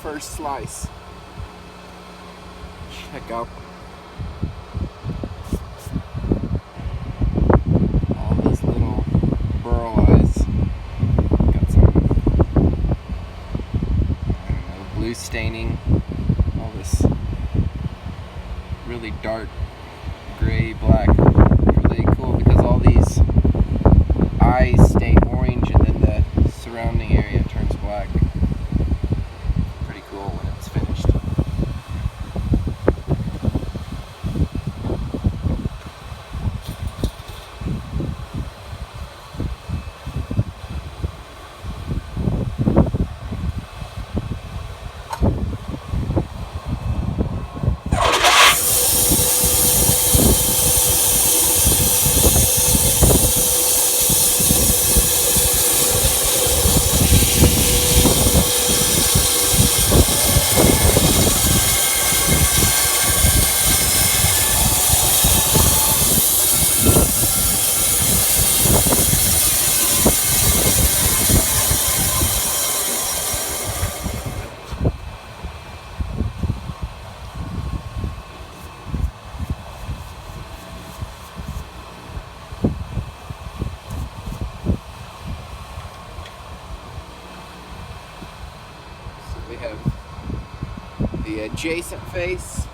first slice. Check out all these little burl eyes. Got some, I don't know, blue staining. All this really dark gray, black. Really cool because all these eyes stay orange and then the surrounding area turns black. Pretty cool when it's finished. We have the adjacent face,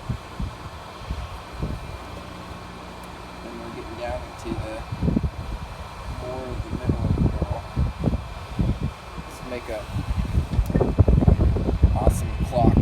and we're getting down into the more of the middle of the barrel. Let's make a awesome clock.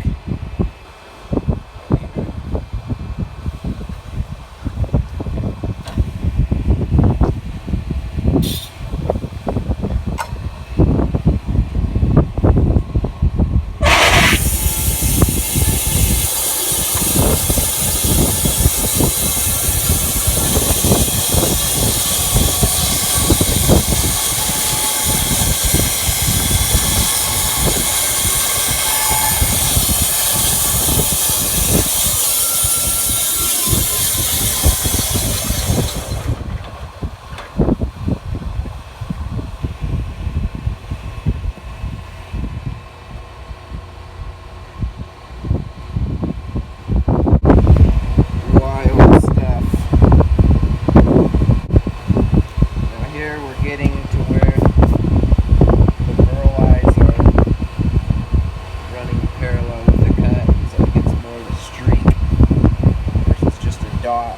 Dot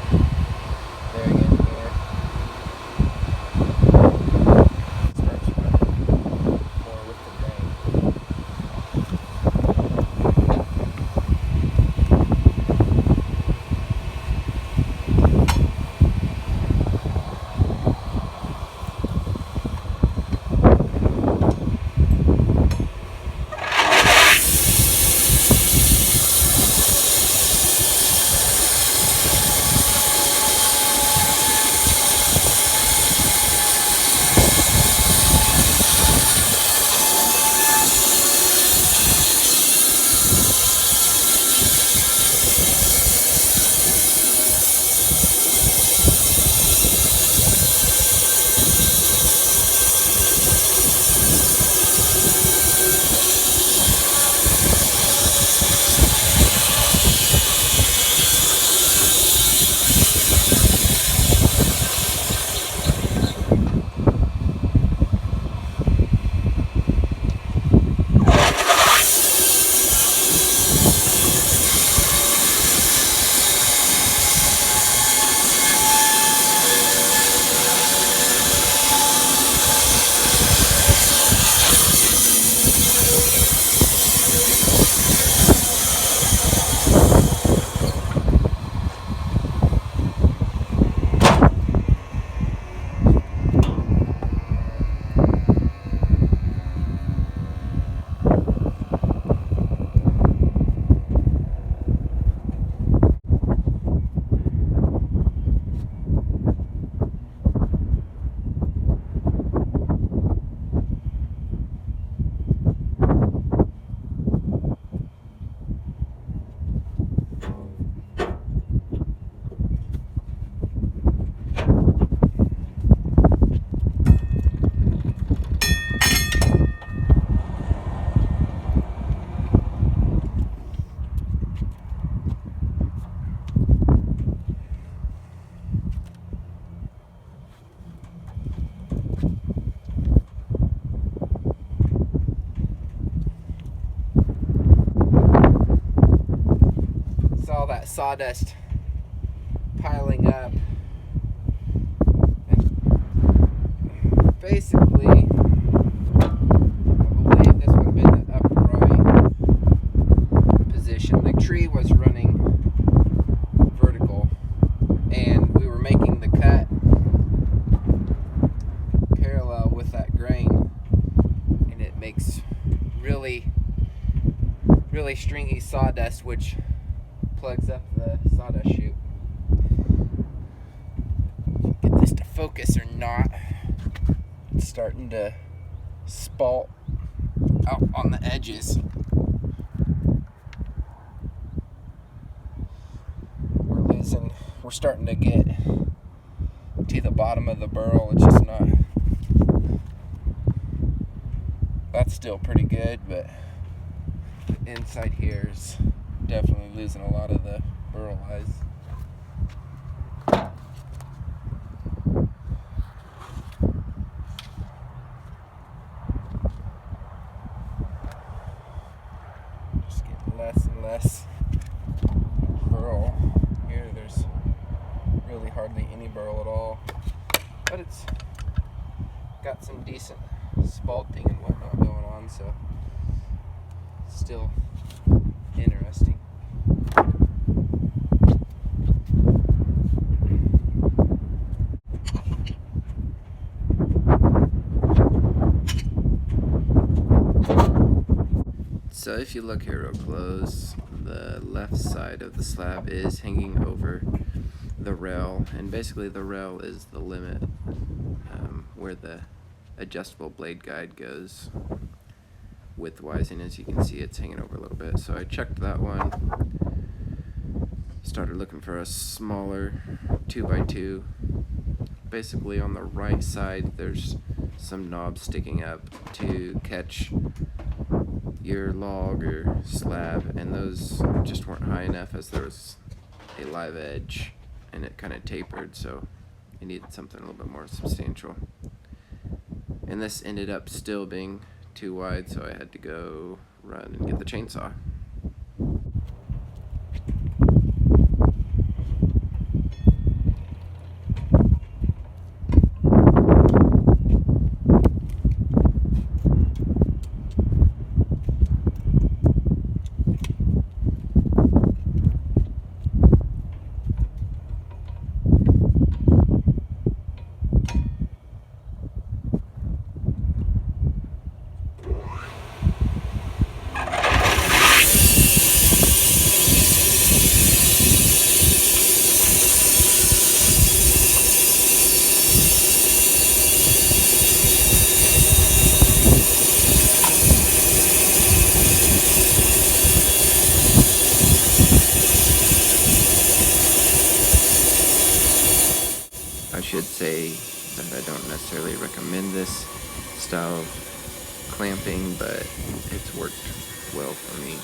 there again here. Starts running more with the grain. that sawdust piling up. And basically, I believe this would have been the upright position. The tree was running vertical, and we were making the cut parallel with that grain, and it makes really stringy sawdust, which plugs up the sawdust chute. Get this to focus or not. It's starting to spalt out on the edges. We're starting to get to the bottom of the burl. It's just not. That's still pretty good, but the inside here is definitely losing a lot of the burl eyes. Just getting less and less burl. Here there's really hardly any burl at all, but it's got some decent spalting and whatnot going on, so still interesting. So if you look here real close, the left side of the slab is hanging over the rail, and basically the rail is the limit where the adjustable blade guide goes widthwise, and as you can see it's hanging over a little bit. So I checked that one, started looking for a smaller 2x2. Basically on the right side there's some knobs sticking up to catch your log or slab, and those just weren't high enough as there was a live edge and it kind of tapered, so you needed something a little bit more substantial. And this ended up still being too wide, so I had to go run and get the chainsaw. I should say that I don't necessarily recommend this style of clamping, but it's worked well for me.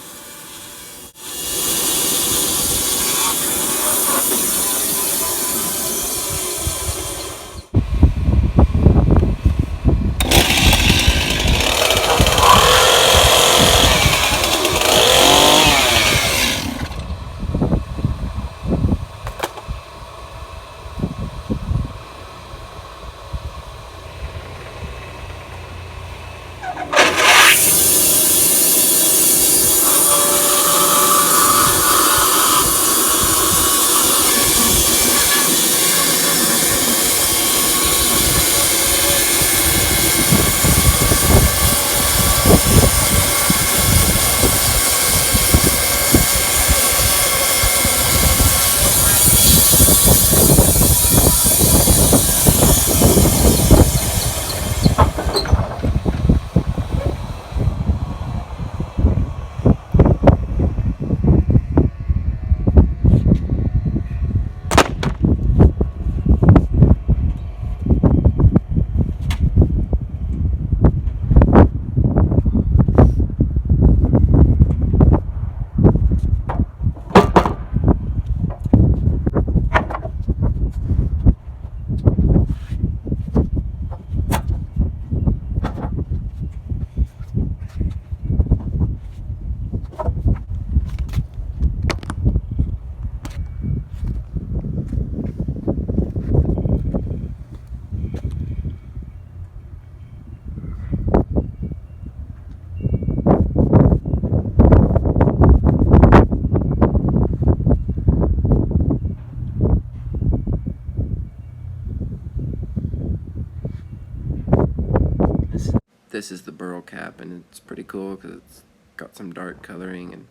this is the burl cap, and it's pretty cool because it's got some dark coloring, and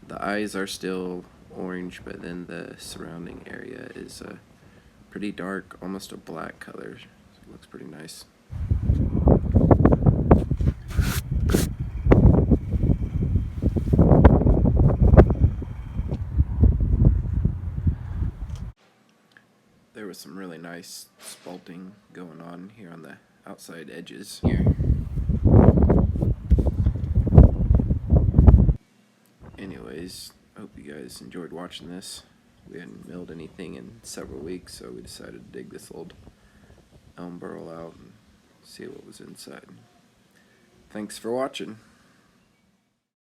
the eyes are still orange, but then the surrounding area is pretty dark, almost a black color. So it looks pretty nice. There was some really nice spalting going on here on the outside edges here. Anyways, I hope you guys enjoyed watching this. We hadn't milled anything in several weeks, so we decided to dig this old Elm Burl out and see what was inside. Thanks for watching.